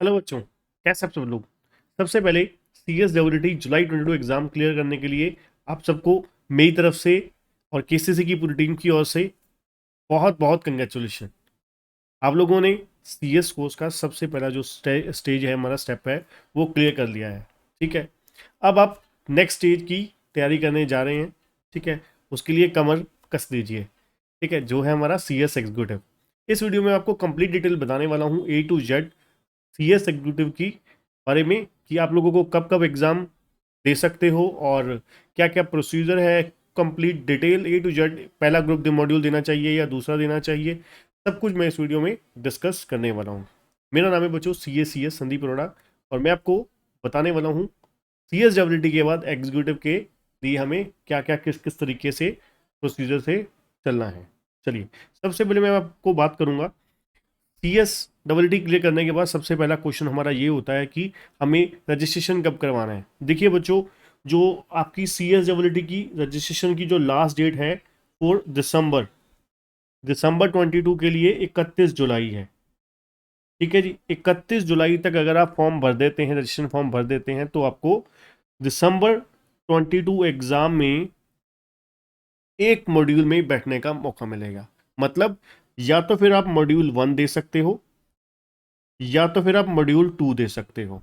Hello बच्चों, कैसे आप सब लोग। सबसे पहले CSWT जुलाई 22 एग्जाम क्लियर करने के लिए आप सबको मेरी तरफ से और KCC की पूरी टीम की ओर से बहुत बहुत कंग्रेचुलेशन। आप लोगों ने CS कोर्स का सबसे पहला जो स्टेज है, हमारा स्टेप है, वो क्लियर कर लिया है। ठीक है, अब आप नेक्स्ट स्टेज की तैयारी करने जा रहे हैं। ठीक है, उसके लिए कमर कस दीजिए। ठीक है, जो है हमारा CS एग्जीक्यूटिव। इस वीडियो में आपको कंप्लीट डिटेल बताने वाला हूँ A to Z CS executive की बारे में, कि आप लोगों को कब कब एग्ज़ाम दे सकते हो और क्या क्या प्रोसीजर है। Complete detail A to Z, पहला ग्रुप दे मॉड्यूल देना चाहिए या दूसरा देना चाहिए, सब कुछ मैं इस वीडियो में डिस्कस करने वाला हूँ। मेरा नाम है बच्चों CS संदीप अरोड़ा, और मैं आपको बताने वाला हूँ CSWT के बाद एग्जीक्यूटिव के लिए हमें क्या क्या किस किस तरीके से प्रोसीजर से चलना है। चलिए, सबसे पहले मैं आपको बात करूँगा। CSWT क्लियर करने के बाद सबसे पहला क्वेश्चन हमारा ये होता है कि हमें रजिस्ट्रेशन कब करवाना है। देखिए बच्चों, जो आपकी CSWT की रजिस्ट्रेशन की जो लास्ट डेट है वो दिसंबर दिसंबर 22 के लिए 31 जुलाई है। ठीक है जी, 31 जुलाई तक अगर आप फॉर्म भर देते हैं, रजिस्ट्रेशन फॉर्म भर देते हैं, तो आपको दिसंबर 22 एग्जाम में एक मॉड्यूल में बैठने का मौका मिलेगा। मतलब या तो फिर आप मॉड्यूल 1 दे सकते हो या तो फिर आप मॉड्यूल 2 दे सकते हो।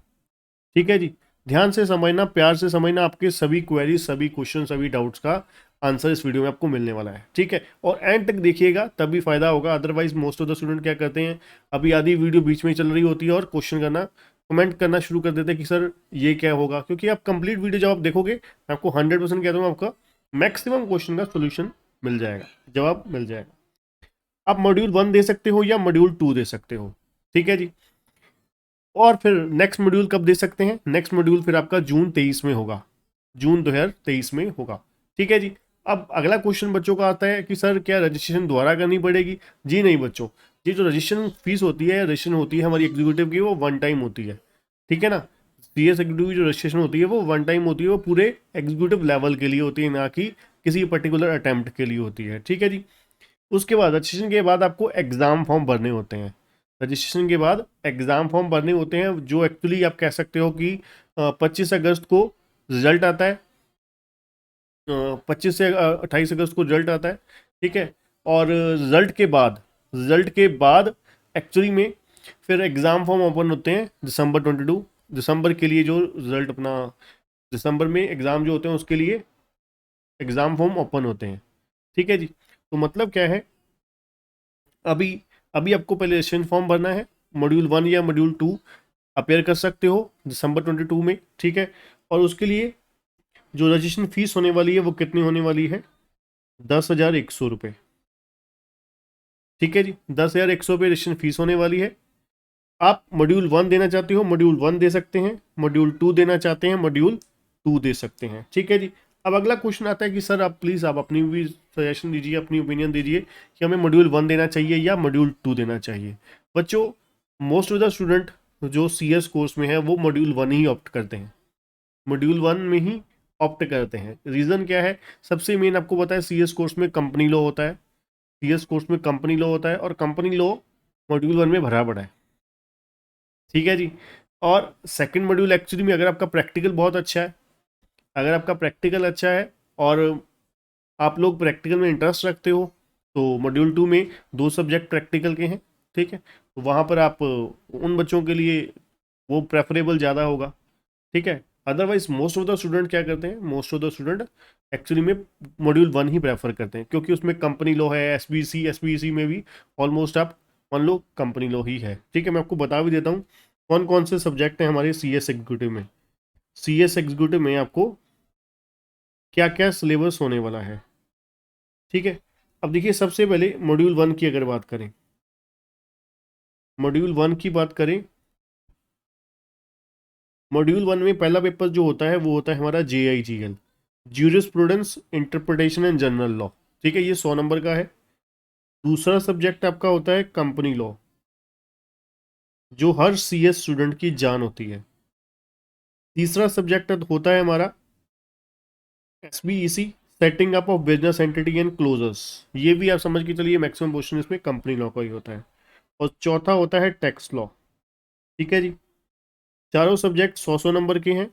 ठीक है जी, ध्यान से समझना, प्यार से समझना, आपके सभी क्वेरी, सभी क्वेश्चन, सभी डाउट्स का आंसर इस वीडियो में आपको मिलने वाला है। ठीक है, और एंड तक देखिएगा तभी फायदा होगा। Otherwise most of the student क्या करते हैं, अभी आधी वीडियो बीच में चल रही होती है और क्वेश्चन करना, कमेंट करना शुरू कर देते हैं कि सर ये क्या होगा। क्योंकि आप कंप्लीट वीडियो जब आप देखोगे, मैं आपको 100% कहता हूँ, आपका मैक्सिमम क्वेश्चन का सोल्यूशन मिल जाएगा, जवाब मिल जाएगा। आप मॉड्यूल 1 दे सकते हो या मॉड्यूल 2 दे सकते हो। ठीक है जी, और फिर नेक्स्ट मॉड्यूल कब दे सकते हैं, नेक्स्ट मॉड्यूल फिर आपका जून 23 में होगा, जून 2023 में होगा। ठीक है जी, अब अगला क्वेश्चन बच्चों का आता है कि सर क्या रजिस्ट्रेशन दोबारा करनी पड़ेगी। जी नहीं बच्चों, ये जो रजिस्ट्रेशन फीस होती है, रजिस्ट्रेशन होती है हमारी एग्जीक्यूटिव की, वो वन टाइम होती है। ठीक है ना, CS एग्जीक्यूटिव की जो रजिस्ट्रेशन होती है वो वन टाइम होती है, वो पूरे एग्जीक्यूटिव लेवल के लिए होती है, ना कि किसी पर्टिकुलर अटेम्प्ट के लिए होती है। ठीक है जी, उसके बाद रजिस्ट्रेशन के बाद आपको एग्ज़ाम फॉर्म भरने होते हैं। रजिस्ट्रेशन के बाद एग्ज़ाम फॉर्म भरने होते हैं, जो एक्चुअली आप कह सकते हो कि 25 अगस्त को रिजल्ट आता है। 25 से 28 अगस्त को रिजल्ट आता है। ठीक है, और रिजल्ट के बाद एक्चुअली में फिर एग्ज़ाम फॉर्म ओपन होते हैं दिसंबर 22, दिसंबर के लिए जो रिजल्ट अपना, दिसंबर में एग्ज़ाम जो होते हैं उसके लिए एग्ज़ाम फॉर्म ओपन होते हैं। ठीक है जी, तो मतलब क्या है, अभी अभी आपको पहले रजिस्ट्रेशन फॉर्म भरना है। मॉड्यूल 1 या मॉड्यूल 2 अपेयर कर सकते हो दिसंबर 22 में। ठीक है, और उसके लिए जो रजिस्ट्रेशन फीस होने वाली है वो कितनी होने वाली है, 10,100 रुपये। ठीक है जी, 10,100 रुपये रजिस्ट्रेशन फीस होने वाली है। आप मॉड्यूल 1 देना चाहते हो, मॉड्यूल 1 दे सकते हैं, मॉड्यूल 2 देना चाहते हैं, मॉड्यूल 2 दे सकते हैं। ठीक है जी, अब अगला क्वेश्चन आता है कि सर आप प्लीज़ आप अपनी भी सजेशन दीजिए, अपनी ओपिनियन दीजिए कि हमें मॉड्यूल 1 देना चाहिए या मॉड्यूल 2 देना चाहिए। बच्चों, मोस्ट ऑफ द स्टूडेंट जो CS कोर्स में है वो मॉड्यूल 1 ही ऑप्ट करते हैं, मॉड्यूल 1 में ही ऑप्ट करते हैं। रीज़न क्या है, सबसे मेन आपको पता है CS कोर्स में कंपनी लॉ होता है, CS कोर्स में कंपनी लॉ होता है, और कंपनी लॉ मॉड्यूल 1 में भरा पड़ा है। ठीक है जी, और सेकंड मॉड्यूल एक्चुअली में अगर आपका प्रैक्टिकल बहुत अच्छा है, अगर आपका प्रैक्टिकल अच्छा है और आप लोग प्रैक्टिकल में इंटरेस्ट रखते हो, तो मॉड्यूल 2 में 2 सब्जेक्ट प्रैक्टिकल के हैं। ठीक है, तो वहाँ पर आप उन बच्चों के लिए वो प्रेफरेबल ज़्यादा होगा। ठीक है, otherwise most of the student क्या करते हैं, most of the student actually में मॉड्यूल 1 ही प्रेफर करते हैं, क्योंकि उसमें कंपनी लॉ है, SBC में भी ऑलमोस्ट आप मान लो कंपनी लॉ ही है। ठीक है, मैं आपको बता भी देता हूँ कौन कौन से सब्जेक्ट हैं हमारे CS एग्जीक्यूटिव में। CS एग्जीक्यूटिव में आपको क्या क्या सिलेबस होने वाला है। ठीक है, अब देखिए सबसे पहले मॉड्यूल 1 की अगर बात करें, मॉड्यूल 1 की बात करें, मॉड्यूल 1 में पहला पेपर जो होता है वो होता है हमारा JIGL, jurisprudence interpretation and general law. ठीक है, ये 100 नंबर का है। दूसरा सब्जेक्ट आपका होता है कंपनी लॉ, जो हर CS स्टूडेंट की जान होती है। तीसरा सब्जेक्ट होता है हमारा SBEC, setting up of business entity and closures. ये भी आप समझ के चलिए मैक्सिमम पोर्शन इसमें कंपनी लॉ का ही होता है। और चौथा होता है टैक्स लॉ। ठीक है जी, चारों सब्जेक्ट 100 नंबर के हैं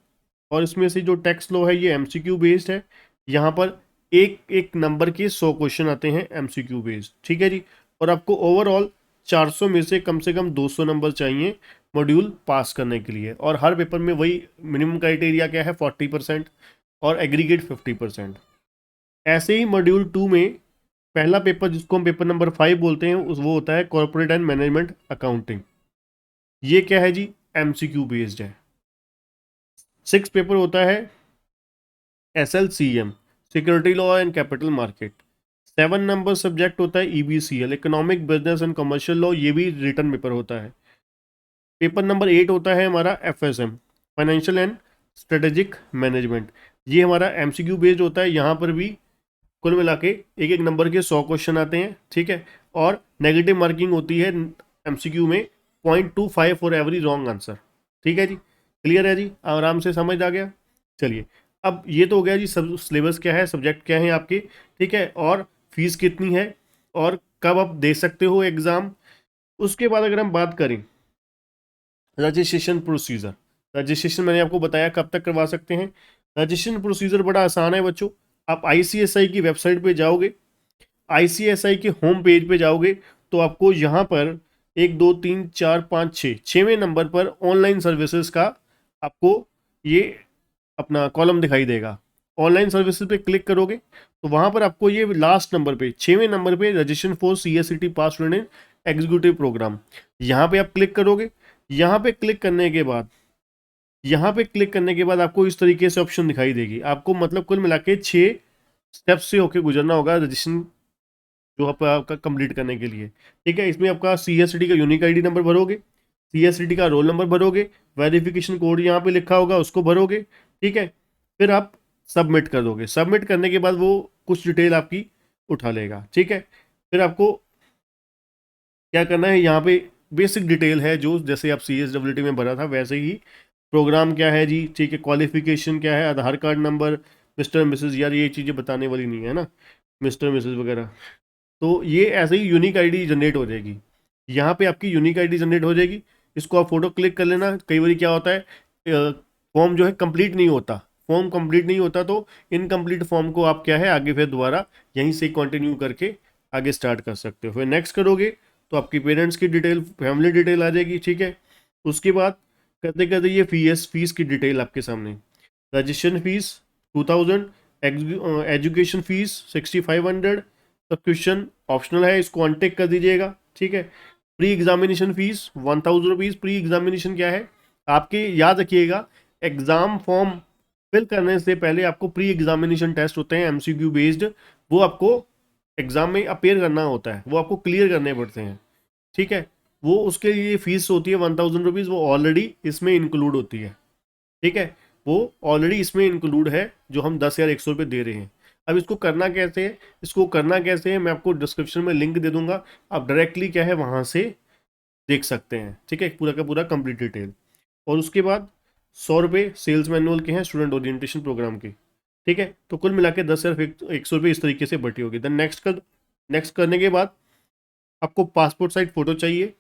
और इसमें से जो टेक्स्ट लॉ है ये एमसीक्यू बेस्ड है। यहाँ पर एक एक नंबर के 100 क्वेश्चन आते हैं एमसीक्यू बेस्ड, ठीक है जी। और आपको ओवरऑल 400 में से कम 200 नंबर चाहिए मॉड्यूल पास करने के लिए। और हर पेपर में वही मिनिमम क्राइटेरिया क्या है, 40% और एग्रीगेट 50%। ऐसे ही मॉड्यूल 2 में पहला पेपर जिसको हम पेपर नंबर 5 बोलते हैं वो होता है कॉर्पोरेट एंड मैनेजमेंट अकाउंटिंग। ये क्या है जी, एमसीक्यू बेस्ड है। 6 पेपर होता है SLCM, security law and capital market. 7 number subject होता है EBCL, economic business and commercial law, ये भी रिटर्न पेपर होता है। पेपर नंबर 8 होता है हमारा FSM, financial and strategic management. ये हमारा MCQ बेस्ड होता है। यहाँ पर भी कुल मिला के एक एक नंबर के 100 क्वेश्चन आते हैं, ठीक है। और नेगेटिव मार्किंग होती है MCQ में 0.25 फॉर एवरी रॉन्ग आंसर, ठीक है जी। क्लियर है जी, आराम से समझ आ गया। चलिए, अब ये तो हो गया जी सब सिलेबस क्या है, सब्जेक्ट क्या है आपके, ठीक है, और फीस कितनी है और कब आप दे सकते हो एग्ज़ाम। उसके बाद अगर हम बात करें रजिस्ट्रेशन प्रोसीजर, रजिस्ट्रेशन मैंने आपको बताया कब तक करवा सकते हैं। रजिस्ट्रेशन प्रोसीजर बड़ा आसान है बच्चों। आप ICSI की वेबसाइट पे जाओगे, ICSI के होम पेज पे जाओगे तो आपको यहाँ पर 1 2 3 4 5 6 6वें नंबर पर ऑनलाइन सर्विसेज का आपको ये अपना कॉलम दिखाई देगा। ऑनलाइन सर्विसेज पे क्लिक करोगे तो वहाँ पर आपको ये लास्ट नंबर पे 6वें नंबर पे registration for CSCT pass student executive program, यहाँ पे आप क्लिक करोगे। यहाँ पे क्लिक करने के बाद आपको इस तरीके से ऑप्शन दिखाई देगी। आपको मतलब कुल मिला के 6 स्टेप्स से होके गुजरना होगा रजिस्ट्रेशन जो आपका कंप्लीट करने के लिए, ठीक है। इसमें आपका CSCT का यूनिक ID नंबर भरोगे, CSCT का रोल नंबर भरोगे, वेरिफिकेशन कोड यहाँ पे लिखा होगा उसको भरोगे, ठीक है। फिर आप सबमिट कर दोगे। सबमिट करने के बाद वो कुछ डिटेल आपकी उठा लेगा, ठीक है। फिर आपको क्या करना है, यहाँ पे बेसिक डिटेल है जो जैसे आप CSWT में भरा था वैसे ही। प्रोग्राम क्या है जी, ठीक है, क्वालिफिकेशन क्या है, आधार कार्ड नंबर, मिस्टर मिसेज, यार ये चीज़ें बताने वाली नहीं है ना, मिस्टर मिसेज वगैरह। तो ये ऐसे ही यूनिक ID जनरेट हो जाएगी। यहाँ पे आपकी यूनिक ID जनरेट हो जाएगी। इसको आप फोटो क्लिक कर लेना। कई बार क्या होता है, फॉर्म जो है कंप्लीट नहीं होता, फॉर्म कंप्लीट नहीं होता तो इनकम्प्लीट फॉर्म को आप क्या है आगे फिर दोबारा यहीं से कंटिन्यू करके आगे स्टार्ट कर सकते हो। फिर नेक्स्ट करोगे तो आपकी पेरेंट्स की डिटेल, फैमिली डिटेल आ जाएगी, ठीक है। उसके बाद करते करते ये फीस की डिटेल आपके सामने, registration fees 2000, education fees 6500, subscription optional है, इसको अनटिक कर दीजिएगा, ठीक है। Pre examination fees 1000 rupees. Pre examination क्या है, आपके याद रखिएगा, एग्ज़ाम फॉर्म फिल करने से पहले आपको प्री एग्जामिनेशन टेस्ट होते हैं MCQ बेस्ड, वो आपको एग्ज़ाम में अपेयर करना होता है, वो आपको क्लियर करने पड़ते हैं, ठीक है। वो उसके लिए फीस होती है 1000 रुपीज़, वो ऑलरेडी इसमें इंक्लूड होती है, ठीक है। वो ऑलरेडी इसमें इंक्लूड है जो हम 10 या 100 रुपये दे रहे हैं। अब इसको करना कैसे है, मैं आपको डिस्क्रिप्शन में लिंक दे दूंगा, आप डायरेक्टली क्या है वहाँ से देख सकते हैं, ठीक है, पूरा का पूरा कंप्लीट डिटेल। और उसके बाद 100 रुपये सेल्स मैनुअल के हैं स्टूडेंट ओरिएंटेशन प्रोग्राम के, ठीक है। तो कुल मिला के 10 या 100 रुपये इस तरीके से बटी होगी। देन नेक्स्ट करने के बाद आपको पासपोर्ट साइज फ़ोटो चाहिए,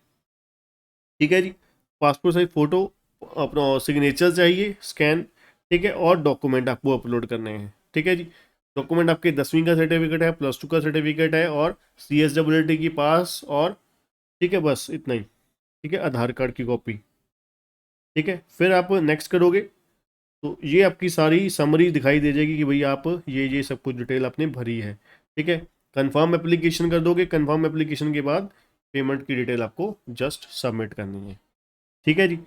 ठीक है जी। पासपोर्ट साइज फ़ोटो, अपना सिग्नेचर चाहिए स्कैन, ठीक है। और डॉक्यूमेंट आपको अपलोड करने हैं, ठीक है जी। डॉक्यूमेंट आपके 10वीं का सर्टिफिकेट है, +2 का सर्टिफिकेट है और CSWT की पास, और ठीक है, बस इतना ही, ठीक है, आधार कार्ड की कॉपी, ठीक है। फिर आप नेक्स्ट करोगे तो ये आपकी सारी समरी दिखाई दे जाएगी कि भाई आप ये सब कुछ डिटेल आपने भरी है, ठीक है। कंफर्म एप्लीकेशन कर दोगे। कंफर्म एप्लीकेशन के बाद पेमेंट की डिटेल आपको जस्ट सबमिट करनी है, ठीक है जी।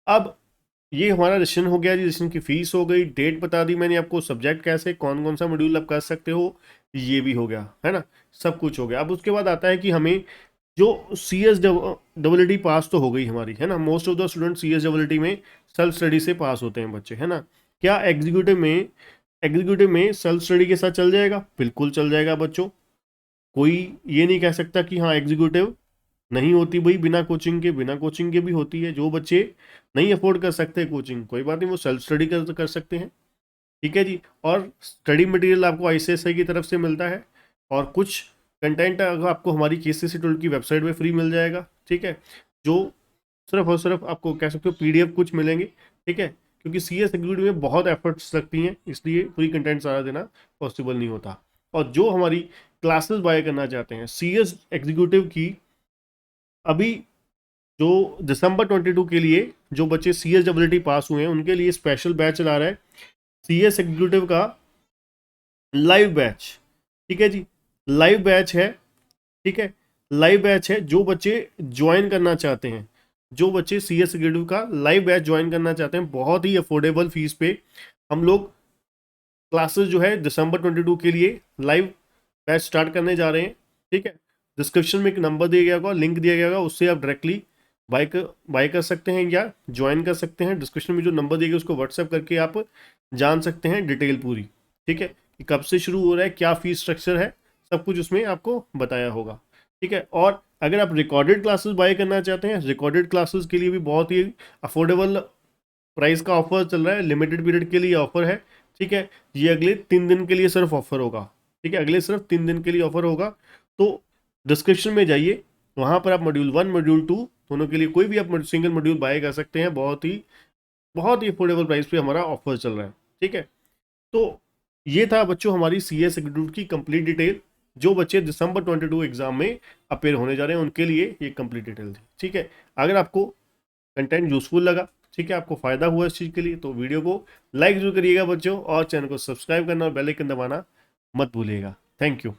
अब ये हमारा रजिस्ट्रेशन हो गया जी, रजिस्ट्रेशन की फीस हो गई, डेट बता दी मैंने आपको, सब्जेक्ट कैसे कौन कौन सा मॉड्यूल आप कर सकते हो ये भी हो गया, है ना, सब कुछ हो गया। अब उसके बाद आता है कि हमें जो CSWT पास तो हो गई हमारी, है ना, most of the student CSWT में सेल्फ स्टडी से पास होते हैं बच्चे, है ना। क्या एग्जीक्यूटिव में सेल्फ स्टडी के साथ चल जाएगा? बिल्कुल चल जाएगा बच्चों। कोई ये नहीं कह सकता कि हाँ एग्जीक्यूटिव नहीं होती, भाई बिना कोचिंग के भी होती है। जो बच्चे नहीं अफोर्ड कर सकते कोचिंग, कोई बात नहीं, वो सेल्फ स्टडी कर सकते हैं, ठीक है जी। और स्टडी मटेरियल आपको ICSI की तरफ से मिलता है और कुछ कंटेंट आपको हमारी KCC टूल की वेबसाइट पे फ्री मिल जाएगा, ठीक है। जो सिर्फ और सिर्फ आपको कह सकते हो PDF कुछ मिलेंगे, ठीक है, क्योंकि CS एग्जीक्यूटिव में बहुत एफर्ट्स लगती हैं, इसलिए पूरी कंटेंट सारा देना पॉसिबल नहीं होता। और जो हमारी क्लासेस बाय करना चाहते हैं CS एग्जीक्यूटिव की, अभी जो दिसंबर 22 के लिए जो बच्चे CSEE पास हुए हैं उनके लिए स्पेशल बैच चला रहा है, CS एग्जीक्यूटिव का लाइव बैच, ठीक है जी, लाइव बैच है, ठीक है, लाइव बैच है। जो बच्चे ज्वाइन करना चाहते हैं, जो बच्चे CS एग्जीक्यूटिव का लाइव बैच ज्वाइन करना चाहते हैं, बहुत ही अफोर्डेबल फीस पे हम लोग क्लासेस जो है दिसंबर 22 के लिए लाइव बैच स्टार्ट करने जा रहे हैं, ठीक है। डिस्क्रिप्शन में एक नंबर दिया गया होगा, लिंक दिया गया होगा, उससे आप डायरेक्टली बाय कर सकते हैं या ज्वाइन कर सकते हैं। डिस्क्रिप्शन में जो नंबर दिया गया उसको व्हाट्सएप करके आप जान सकते हैं डिटेल पूरी, ठीक है, कि कब से शुरू हो रहा है, क्या फीस स्ट्रक्चर है, सब कुछ उसमें आपको बताया होगा, ठीक है। और अगर आप रिकॉर्डेड क्लासेस बाय करना चाहते हैं, रिकॉर्डेड क्लासेस के लिए भी बहुत ही अफोर्डेबल प्राइस का ऑफर चल रहा है, लिमिटेड पीरियड के लिए ऑफर है, ठीक है। ये अगले 3 दिन के लिए सिर्फ ऑफर होगा, ठीक है, अगले सिर्फ 3 दिन के लिए ऑफर होगा। तो डिस्क्रिप्शन में जाइए, वहां पर आप मॉड्यूल 1 मॉड्यूल 2 दोनों के लिए कोई भी आप सिंगल मॉड्यूल बाय कर सकते हैं, बहुत ही अफोर्डेबल प्राइस पे हमारा ऑफर चल रहा है, ठीक है। तो ये था बच्चों हमारी CS एग्जीक्यूटिव की कंप्लीट डिटेल। जो बच्चे दिसंबर 22 एग्जाम में अपेयर होने जा रहे हैं उनके लिए ये कंप्लीट डिटेल थी, ठीक है। अगर आपको कंटेंट यूजफुल लगा, ठीक है, आपको फायदा हुआ इस चीज़ के लिए, तो वीडियो को लाइक जरूर करिएगा बच्चों, और चैनल को सब्सक्राइब करना और बेल आइकन दबाना मत भूलिएगा। Thank you.